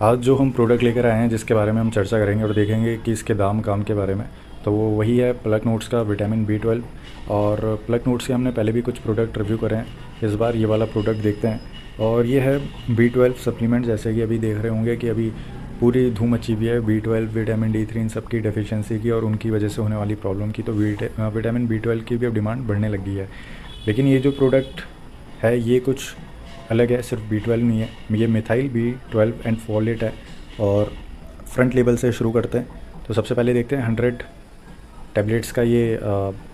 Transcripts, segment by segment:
आज जो हम प्रोडक्ट लेकर आए हैं जिसके बारे में हम चर्चा करेंगे और देखेंगे कि इसके दाम काम के बारे में, तो वो वही है प्लक नोट्स का विटामिन B12। और प्लक नोट्स के हमने पहले भी कुछ प्रोडक्ट रिव्यू करे हैं, इस बार ये वाला प्रोडक्ट देखते हैं। और ये है B12 सप्लीमेंट। जैसे कि अभी देख रहे होंगे कि अभी पूरी धूम मची हुई है B12, विटामिन D3 इन सब की डेफिशिएंसी की और उनकी वजह से होने वाली प्रॉब्लम की। तो विटामिन B12 की भी अब डिमांड बढ़ने लग गई है। लेकिन ये जो प्रोडक्ट है ये कुछ अलग है, सिर्फ B12 नहीं है, ये मिथाइल B12 एंड फोलेट है। और फ्रंट लेबल से शुरू करते हैं। तो सबसे पहले देखते हैं 100 टैबलेट्स का ये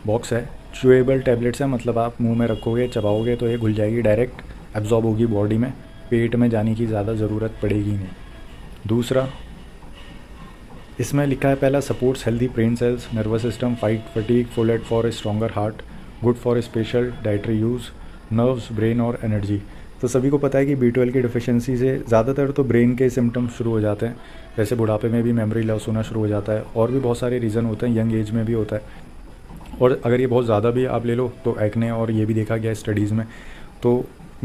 बॉक्स है। च्यूएबल टैबलेट्स है, मतलब आप मुंह में रखोगे चबाओगे तो ये घुल जाएगी, डायरेक्ट एब्जॉर्ब होगी बॉडी में, पेट में जाने की ज़्यादा ज़रूरत पड़ेगी नहीं। दूसरा, इसमें लिखा है पहला, supports healthy brain cells, nervous system, fight fatigue, folate for a stronger heart, good for special dietary use, nerves, brain और एनर्जी। तो सभी को पता है कि B12 की डिफिशियंसी से ज़्यादातर तो ब्रेन के सिम्टम्स शुरू हो जाते हैं, जैसे बुढ़ापे में भी मेमोरी लॉस होना शुरू हो जाता है, और भी बहुत सारे रीज़न होते हैं, यंग एज में भी होता है। और अगर ये बहुत ज़्यादा भी आप ले लो तो एक्ने, और ये भी देखा गया स्टडीज़ में। तो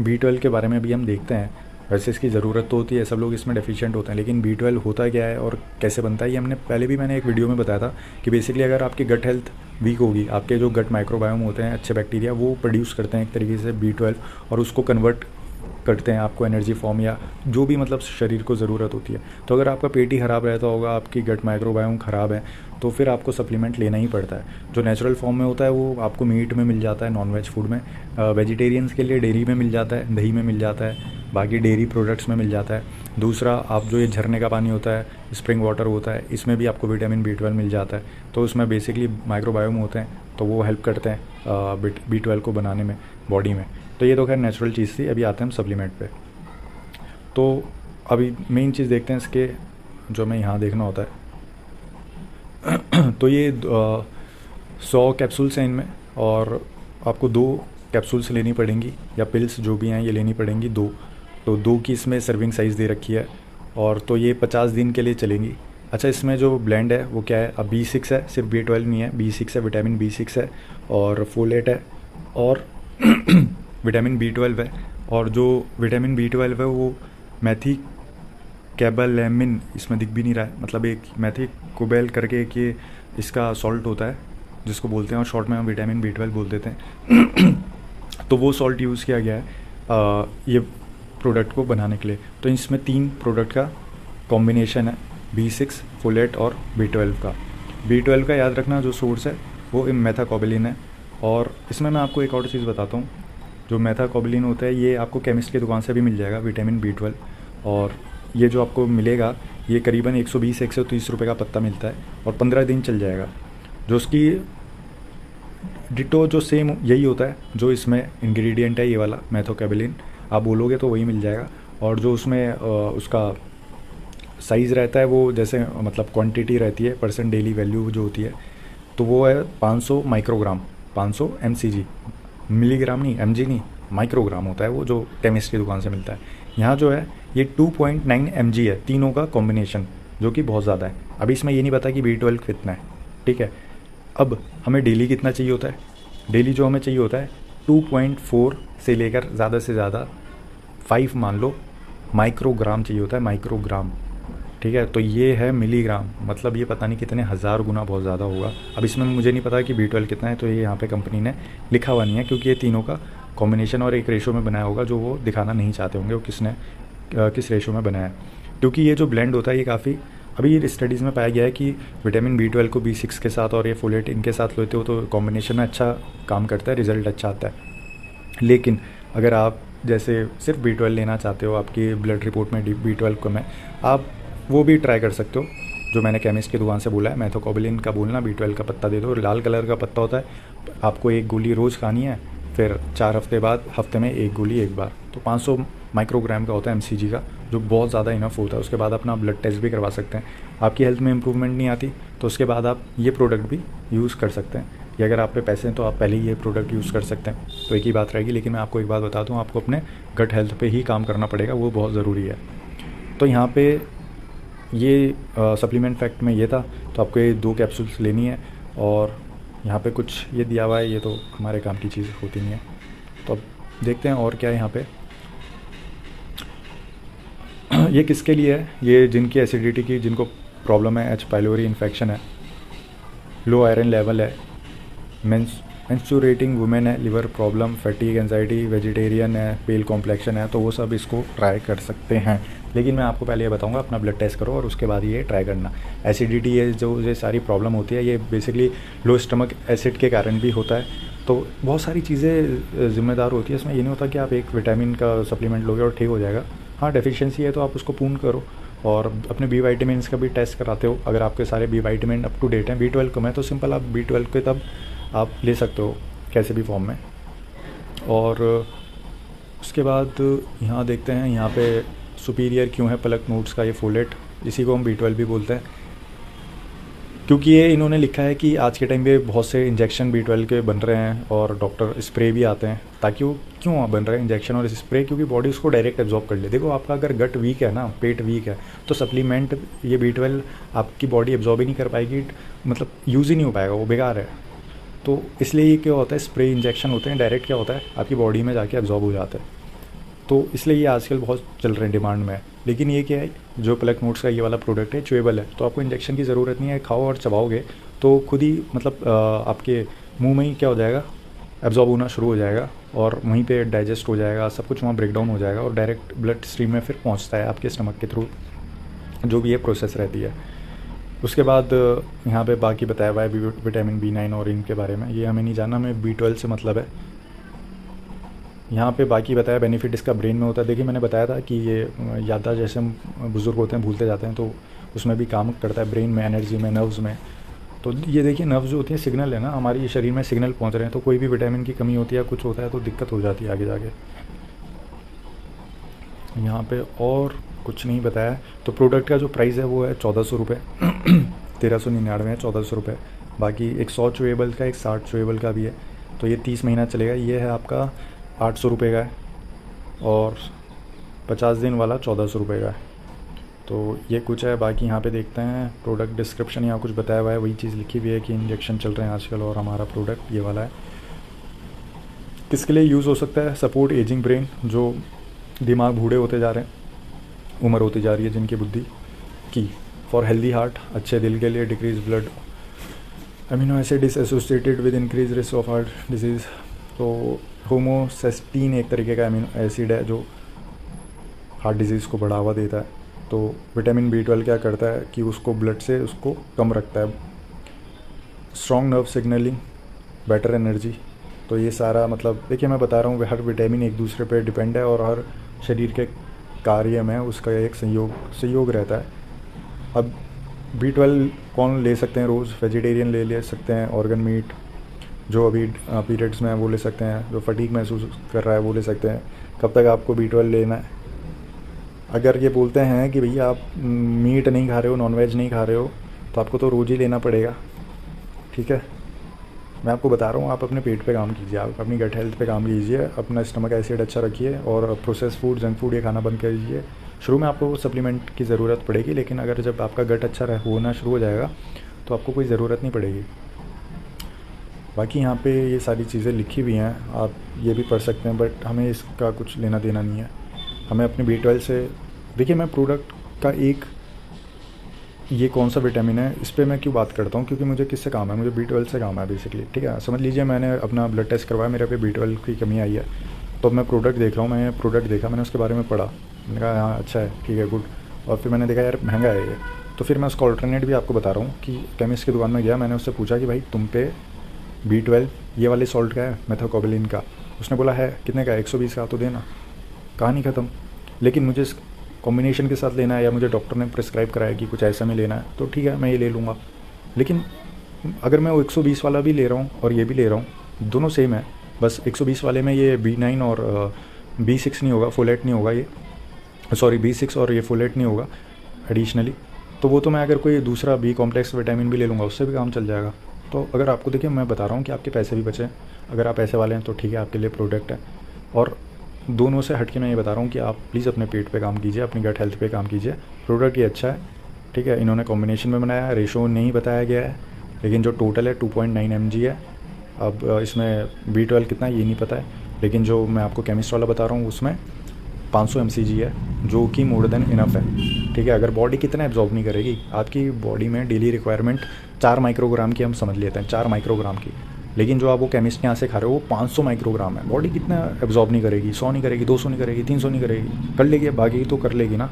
B12 के बारे में भी हम देखते हैं। वैसे इसकी ज़रूरत तो होती है, सब लोग इसमें डेफिशिएंट होते हैं, लेकिन B12 होता क्या है और कैसे बनता है ये हमने पहले भी मैंने एक वीडियो में बताया था कि बेसिकली अगर आपकी गट हेल्थ वीक होगी, आपके जो गट माइक्रोबायोम होते हैं, अच्छे बैक्टीरिया, वो प्रोड्यूस करते हैं एक तरीके से B12 और उसको कन्वर्ट करते हैं आपको एनर्जी फॉर्म या जो भी मतलब शरीर को ज़रूरत होती है। तो अगर आपका पेट ही ख़राब रहता होगा, आपकी गट माइक्रोबायोम ख़राब है, तो फिर आपको सप्लीमेंट लेना ही पड़ता है। जो नेचुरल फॉर्म में होता है वो आपको मीट में मिल जाता है, नॉन वेज फूड में। वेजिटेरियंस के लिए डेयरी में मिल जाता है, दही में मिल जाता है, बाकी डेयरी प्रोडक्ट्स में मिल जाता है। दूसरा, आप जो ये झरने का पानी होता है, स्प्रिंग वाटर होता है, इसमें भी आपको विटामिन B12 मिल जाता है। तो उसमें बेसिकली माइक्रोबायोम होते हैं, तो वो हेल्प करते हैं B12 को बनाने में बॉडी में। तो ये तो खैर नेचुरल चीज़ थी। अभी आते हैं हम सप्लीमेंट पे। तो अभी मेन चीज़ देखते हैं इसके, जो हमें यहाँ देखना होता है। तो ये 100 कैप्सूल्स हैं इनमें, और आपको 2 कैप्सूल्स लेनी पड़ेंगी, या पिल्स जो भी हैं ये लेनी पड़ेंगी 2। तो 2 की इसमें सर्विंग साइज़ दे रखी है, और तो ये 50 दिन के लिए चलेंगी। अच्छा, इसमें जो ब्लेंड है वो क्या है, अब B6 है, सिर्फ B12 नहीं है, B6 है, विटामिन B6 है, और फोलेट है, और विटामिन B12 है। और जो विटामिन B12 है वो मैथी कैबालैमिन, इसमें दिख भी नहीं रहा है, मतलब एक मैथी कोबैल करके एक ये इसका सॉल्ट होता है जिसको बोलते हैं, और शॉर्ट में हम विटामिन B12 बोल देते हैं। तो वो सॉल्ट यूज़ किया गया है ये प्रोडक्ट को बनाने के लिए। तो इसमें 3 प्रोडक्ट का कॉम्बिनेशन है, B6, फोलेट और B12 का। B12 का याद रखना जो सोर्स है वो मेथाकोबेलिन है। और इसमें मैं आपको एक और चीज़ बताता हूँ, जो मेथाकोबेलिन होता है ये आपको केमिस्ट की दुकान से भी मिल जाएगा, विटामिन B12। और ये जो आपको मिलेगा ये करीबन 120-130 रुपये का पत्ता मिलता है, और 15 दिन चल जाएगा। जो उसकी डिटो जो सेम यही होता है जो इसमें इंग्रेडिएंट है, ये वाला मेथाकोबेलिन, आप बोलोगे तो वही मिल जाएगा। और जो उसमें उसका साइज़ रहता है वो जैसे मतलब क्वांटिटी रहती है, परसेंट डेली वैल्यू जो होती है, तो वो है 500 माइक्रोग्राम, 500 mcg, मिलीग्राम नहीं, mg नहीं, माइक्रोग्राम होता है वो, जो केमिस्ट की दुकान से मिलता है। यहाँ जो है ये 2.9 mg है, तीनों का कॉम्बिनेशन, जो कि बहुत ज़्यादा है। अभी इसमें ये नहीं पता कि B12 कितना है, ठीक है। अब हमें डेली कितना चाहिए होता है, डेली जो हमें चाहिए होता है 2.4 से लेकर ज़्यादा से ज़्यादा 5 मान लो माइक्रोग्राम चाहिए होता है, माइक्रोग्राम, ठीक है। तो ये है मिलीग्राम, मतलब ये पता नहीं कितने हज़ार गुना बहुत ज़्यादा होगा। अब इसमें मुझे नहीं पता कि B12 कितना है, तो ये यहाँ पे कंपनी ने लिखा हुआ नहीं है, क्योंकि ये तीनों का कॉम्बिनेशन और एक रेशो में बनाया होगा, जो वो दिखाना नहीं चाहते होंगे वो किसने किस रेशो में बनाया है। क्योंकि ये जो ब्लेंड होता है ये काफ़ी, अभी स्टडीज़ में पाया गया है कि विटामिन B12 को B6 के साथ और ये फोलेट इनके साथ लेते हो तो कॉम्बिनेशन में अच्छा काम करता है, रिजल्ट अच्छा आता है। लेकिन अगर आप जैसे सिर्फ B12 लेना चाहते हो, आपकी ब्लड रिपोर्ट में B12 कम है, आप वो भी ट्राई कर सकते हो, जो मैंने केमिस्ट की दुकान से बोला है। मेथाकोबेलिन का बोलना, B12 का पत्ता दे दो, लाल कलर का पत्ता होता है, आपको 1 गोली रोज़ खानी है, फिर 4 हफ्ते बाद हफ्ते में 1 गोली 1 बार। तो 500 माइक्रोग्राम का होता है mcg का, जो बहुत ज़्यादा इनफ होता है। उसके बाद अपना ब्लड टेस्ट भी करवा सकते हैं। आपकी हेल्थ में इंप्रूवमेंट नहीं आती तो उसके बाद आप ये प्रोडक्ट भी यूज़ कर सकते हैं, या अगर आप पे पैसे हैं तो आप पहले ही ये प्रोडक्ट यूज़ कर सकते हैं। तो एक ही बात रहेगी, लेकिन मैं आपको एक बात बता दूँ, आपको अपने गट हेल्थ पे ही काम करना पड़ेगा, वो बहुत ज़रूरी है। तो यहाँ पे ये सप्लीमेंट फैक्ट में ये था। तो आपको ये 2 कैप्सूल्स लेनी है, और यहाँ पे कुछ ये दिया हुआ है, ये तो हमारे काम की चीज़ होती नहीं है। तो अब देखते हैं और क्या है यहाँ पे। ये किसके लिए है? ये जिनकी एसिडिटी की, जिनको प्रॉब्लम है, एच पाइलोरी इन्फेक्शन है, लो आयरन लेवल है, मेंस्ट्रुएटिंग वुमेन है, liver problem, fatigue, anxiety, vegetarian है, पेल कॉम्प्लेक्शन है, तो वो सब इसको ट्राई कर सकते हैं। लेकिन मैं आपको पहले ये बताऊंगा अपना ब्लड टेस्ट करो और उसके बाद ये ट्राई करना। एसिडिटी, ये जो ये सारी प्रॉब्लम होती है, ये बेसिकली लो स्टमक एसिड के कारण भी होता है। तो बहुत सारी चीज़ें ज़िम्मेदार होती है इसमें। ये नहीं होता कि आप एक विटामिन का सप्लीमेंट लोगे और ठीक हो जाएगा। हाँ, डेफिशिएंसी है तो आप उसको पूर्ण करो, और अपने बी विटामिन्स का भी टेस्ट कराते हो। अगर आपके सारे B vitamin up to date हैं, B12 कम है तो सिंपल आप B12 के तब आप ले सकते हो कैसे भी फॉर्म में। और उसके बाद यहाँ देखते हैं, यहाँ पे सुपीरियर क्यों है पलक नोट्स का ये फोलेट, इसी को हम B12 भी बोलते हैं, क्योंकि ये इन्होंने लिखा है कि आज के टाइम पे बहुत से इंजेक्शन B12 के बन रहे हैं और डॉक्टर स्प्रे भी आते हैं, ताकि वो क्यों बन रहे हैं इंजेक्शन और स्प्रे, क्योंकि बॉडी उसको डायरेक्ट एब्जॉर्ब कर ले। देखो, आपका अगर गट वीक है ना, पेट वीक है, तो सप्लीमेंट ये B12 आपकी बॉडी एब्जॉर्ब ही नहीं कर पाएगी, मतलब यूज़ ही नहीं हो पाएगा, वो बेकार है। तो इसलिए ये क्या होता है, स्प्रे इंजेक्शन होते हैं, डायरेक्ट क्या होता है आपकी बॉडी में जाके एब्जॉर्ब हो जाता है। तो इसलिए ये आजकल बहुत चल रहे हैं, डिमांड में है। लेकिन ये क्या है, जो पलक नोट्स का ये वाला प्रोडक्ट है, च्यूएबल है, तो आपको इंजेक्शन की ज़रूरत नहीं है। खाओ और चबाओगे तो खुद ही मतलब आपके मुंह में ही क्या हो जाएगा, एब्जॉर्ब होना शुरू हो जाएगा, और वहीं पे डाइजेस्ट हो जाएगा, सब कुछ वहाँ ब्रेक डाउन हो जाएगा, और डायरेक्ट ब्लड स्ट्रीम में फिर पहुँचता है आपके स्टमक के थ्रू, जो भी ये प्रोसेस रहती है। उसके बाद यहाँ पे बाकी बताया हुआ है विटामिन B9 और इनके बारे में, ये हमें नहीं जानना, हमें B12 से मतलब है। यहाँ पे बाकी बताया बेनिफिट इसका ब्रेन में होता है। देखिए, मैंने बताया था कि ये याददाश्त, जैसे हम बुज़ुर्ग होते हैं भूलते जाते हैं, तो उसमें भी काम करता है, ब्रेन में, एनर्जी में, नर्व्स में। तो ये देखिए, नर्व्स जो होती है सिग्नल है ना, हमारी शरीर में सिग्नल पहुँच रहे हैं, तो कोई भी विटामिन की कमी होती है, कुछ होता है तो दिक्कत हो जाती है आगे जाके। यहाँ पे और कुछ नहीं बताया। तो प्रोडक्ट का जो प्राइस है वो है 1400 रुपये 1399 है, 1400 रुपये। बाकी एक 100 च्यूएबल का, एक 60 च्यूएबल का भी है, तो ये 30 महीना चलेगा। ये है आपका 800 रुपये का है, और 50 दिन वाला 1400 रुपये का है। तो ये कुछ है। बाकी यहाँ पे देखते हैं प्रोडक्ट डिस्क्रिप्शन, यहाँ कुछ बताया हुआ है, वही चीज़ लिखी हुई है कि इंजेक्शन चल रहे हैं आजकल, और हमारा प्रोडक्ट ये वाला है। किसके लिए यूज़ हो सकता है? सपोर्ट एजिंग ब्रेन, जो दिमाग बूढ़े होते जा रहे हैं, उम्र होती जा रही है जिनकी बुद्धि की। फॉर हेल्दी हार्ट, अच्छे दिल के लिए। Decrease blood amino acid is associated with increase risk of heart disease. तो होमोसिस्टीन एक तरीके का अमीनो एसिड है जो हार्ट डिजीज़ को बढ़ावा देता है। तो विटामिन B12 क्या करता है कि उसको ब्लड से उसको कम रखता है। Strong nerve signalling, better energy. तो ये सारा मतलब देखिए, मैं बता रहा हूँ, हर विटामिन एक दूसरे पे डिपेंड है, और हर शरीर के कार्य में उसका एक सहयोग रहता है। अब B12 कौन ले सकते हैं रोज़? वेजिटेरियन ले सकते हैं, ऑर्गन मीट, जो अभी पीरियड्स में है वो ले सकते हैं, जो फटीग महसूस कर रहा है वो ले सकते हैं। कब तक आपको B12 लेना है? अगर ये बोलते हैं कि भैया आप मीट नहीं खा रहे हो, नॉनवेज नहीं खा रहे हो, तो आपको तो रोज़ ही लेना पड़ेगा, ठीक है। मैं आपको बता रहा हूँ, आप अपने पेट पे काम कीजिए, आप अपनी गट हेल्थ पे काम कीजिए, अपना स्टमक एसिड अच्छा रखिए, और प्रोसेस फूड, जंक फूड ये खाना बंद कर दीजिए। शुरू में आपको सप्लीमेंट की ज़रूरत पड़ेगी, लेकिन अगर जब आपका गट अच्छा होना शुरू हो जाएगा तो आपको कोई ज़रूरत नहीं पड़ेगी। बाकी यहाँ पे ये सारी चीज़ें लिखी हुई हैं, आप ये भी पढ़ सकते हैं, बट हमें इसका कुछ लेना देना नहीं है। हमें अपने B12 से, देखिए मैं प्रोडक्ट का एक, ये कौन सा विटामिन है इस पर मैं क्यों बात करता हूँ, क्योंकि मुझे किससे काम है, मुझे B12 से काम है बेसिकली, ठीक है। समझ लीजिए, मैंने अपना ब्लड टेस्ट करवाया, मेरे पे B12 की कमी आई है, तो मैं प्रोडक्ट देख रहा हूँ, मैंने प्रोडक्ट देखा, मैंने उसके बारे में पढ़ा, मैंने कहा हाँ अच्छा है, ठीक है, गुड। और फिर मैंने देखा यार महंगा है ये, तो फिर मैं उसका ऑल्टरनेट भी आपको बता रहा हूँ कि केमिस्ट की दुकान में गया, मैंने उससे पूछा कि भाई तुम पे B12 ये वाले सॉल्ट का है, मेथोकोबैलिन का। उसने बोला है, कितने का है? 120 का, तो देना, कहानी ख़त्म। लेकिन मुझे इस कॉम्बिनेशन के साथ लेना है, या मुझे डॉक्टर ने प्रिस्क्राइब कराया कि कुछ ऐसा में लेना है, तो ठीक है मैं ये ले लूँगा। लेकिन अगर मैं वो 120 वाला भी ले रहा हूँ और ये भी ले रहा हूँ, दोनों सेम है, बस 120 वाले में ये B9 और B6 नहीं होगा, फोलेट नहीं होगा, ये सॉरी B6 और ये फोलेट नहीं होगा एडिशनली। तो वो तो मैं अगर कोई दूसरा B कॉम्प्लेक्स विटामिन भी ले लूँगा, उससे भी काम चल जाएगा। तो अगर आपको, देखिए मैं बता रहा हूँ कि आपके पैसे भी बचें, अगर आप पैसे वाले हैं तो ठीक है, आपके लिए प्रोडक्ट है। और दोनों से हट के मैं ये बता रहा हूँ कि आप प्लीज़ अपने पेट पे काम कीजिए, अपनी गट हेल्थ पे काम कीजिए। प्रोडक्ट ये अच्छा है, ठीक है। इन्होंने कॉम्बिनेशन में बनाया है, रेशो नहीं बताया गया है, लेकिन जो टोटल है 2.9 mg है। अब इसमें B12 कितना ये नहीं पता है, लेकिन जो मैं आपको केमिस्ट वाला बता रहा हूँ उसमें 500 mcg है, जो कि मोर देन इनफ है। ठीक है, अगर बॉडी कितना एब्जॉर्ब नहीं करेगी, आपकी बॉडी में डेली रिक्वायरमेंट 4 माइक्रोग्राम की हम समझ लेते हैं, 4 माइक्रोग्राम की, लेकिन जो आप वो केमिस्ट के यहाँ से खा रहे हो वो 500 माइक्रोग्राम है। बॉडी कितना एब्जॉर्ब नहीं करेगी, 100 नहीं करेगी, 200 नहीं करेगी, 300 नहीं करेगी, कर लेगी, बाकी तो कर लेगी ना।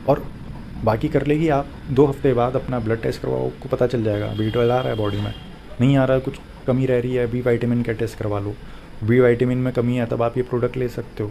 और बाकी कर लेगी, आप 2 हफ्ते बाद अपना ब्लड टेस्ट करवाओ, आपको पता चल जाएगा B12 आ रहा है बॉडी में, नहीं आ रहा है, कुछ कमी रह रही है, बी विटामिन का टेस्ट करवा लो, बी विटामिन में कमी है, तब आप ये प्रोडक्ट ले सकते हो।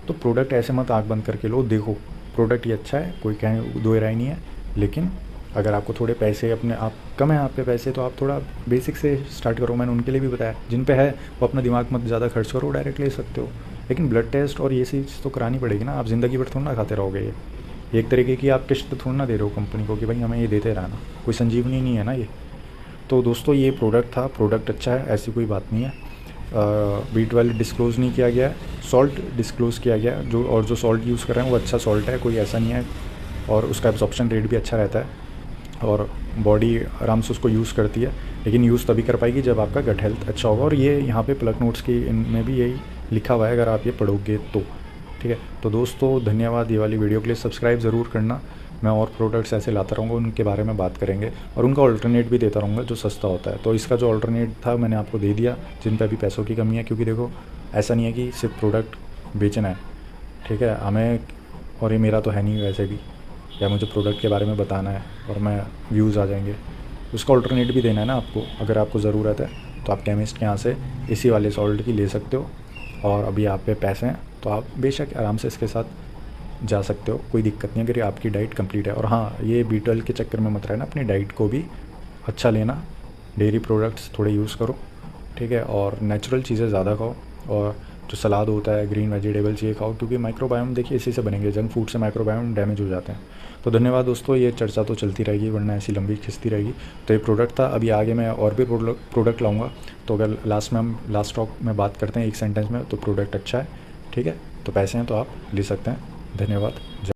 तो प्रोडक्ट ऐसे मत आँख बंद करके लो, देखो प्रोडक्ट ये अच्छा है, कोई कहीं दो राय नहीं है, लेकिन अगर आपको थोड़े पैसे अपने आप कम है आप पे पैसे, तो आप थोड़ा बेसिक से स्टार्ट करो। मैंने उनके लिए भी बताया, जिन पे है वो अपना दिमाग मत ज़्यादा खर्च करो, डायरेक्ट ले सकते हो। लेकिन ब्लड टेस्ट और ये चीज़ तो करानी पड़ेगी ना, आप ज़िंदगी भर थोड़ा ना खाते रहोगे। ये एक तरीके की आप किस्त थोड़ा ना दे रहे हो कंपनी को कि भाई हमें ये देते रहना, कोई संजीवनी नहीं है ना ये। तो दोस्तों ये प्रोडक्ट था, प्रोडक्ट अच्छा है, ऐसी कोई बात नहीं है। B12 डिस्क्लोज़ नहीं किया गया है, सॉल्ट डिस्क्लोज़ किया गया जो, और जो सॉल्ट यूज़ कर रहे हैं वो अच्छा सॉल्ट है, कोई ऐसा नहीं है, और उसका एब्जॉर्प्शन रेट भी अच्छा रहता है और बॉडी आराम से उसको यूज़ करती है। लेकिन यूज़ तभी कर पाएगी जब आपका गट हेल्थ अच्छा होगा, और ये यहाँ पे प्लग नोट्स की इनमें भी यही लिखा हुआ है अगर आप ये पढ़ोगे तो। ठीक है, तो दोस्तों धन्यवाद, ये वाली वीडियो के लिए सब्सक्राइब ज़रूर करना। मैं और प्रोडक्ट्स ऐसे लाता रहूँगा, उनके बारे में बात करेंगे और उनका अल्टरनेट भी देता रहूँगा जो सस्ता होता है। तो इसका जो अल्टरनेट था मैंने आपको दे दिया, जिन पे अभी पैसों की कमी है, क्योंकि देखो ऐसा नहीं है कि सिर्फ प्रोडक्ट बेचना है। ठीक है, हमें, और ये मेरा तो है नहीं वैसे भी, या मुझे प्रोडक्ट के बारे में बताना है और मैं व्यूज़ आ जाएंगे, उसका अल्टरनेट भी देना है ना आपको। अगर आपको ज़रूरत है तो आप केमिस्ट के यहाँ से इसी वाले सॉल्ट की ले सकते हो, और अभी आप पे पैसे हैं तो आप बेशक आराम से इसके साथ जा सकते हो, कोई दिक्कत नहीं अगर आपकी डाइट कंप्लीट है। और हाँ, ये B12 के चक्कर में मत रहना, अपनी डाइट को भी अच्छा लेना, डेयरी प्रोडक्ट्स थोड़े यूज़ करो। ठीक है, और नेचुरल चीज़ें ज़्यादा खाओ, और जो सलाद होता है, ग्रीन वेजिटेबल्स ये खाओ, क्योंकि माइक्रोबायोम देखिए इसी से बनेंगे, जंक फूड से माइक्रोबायोम डैमेज हो जाते हैं। तो धन्यवाद दोस्तों, ये चर्चा तो चलती रहेगी वरना ऐसी लंबी खिंचती रहेगी। तो ये प्रोडक्ट था, अभी आगे मैं और भी प्रोडक्ट लाऊंगा। तो अगर लास्ट में हम लास्ट टॉक में बात करते हैं एक सेंटेंस में, तो प्रोडक्ट अच्छा है। ठीक है, तो पैसे हैं तो आप ले सकते हैं। धन्यवाद।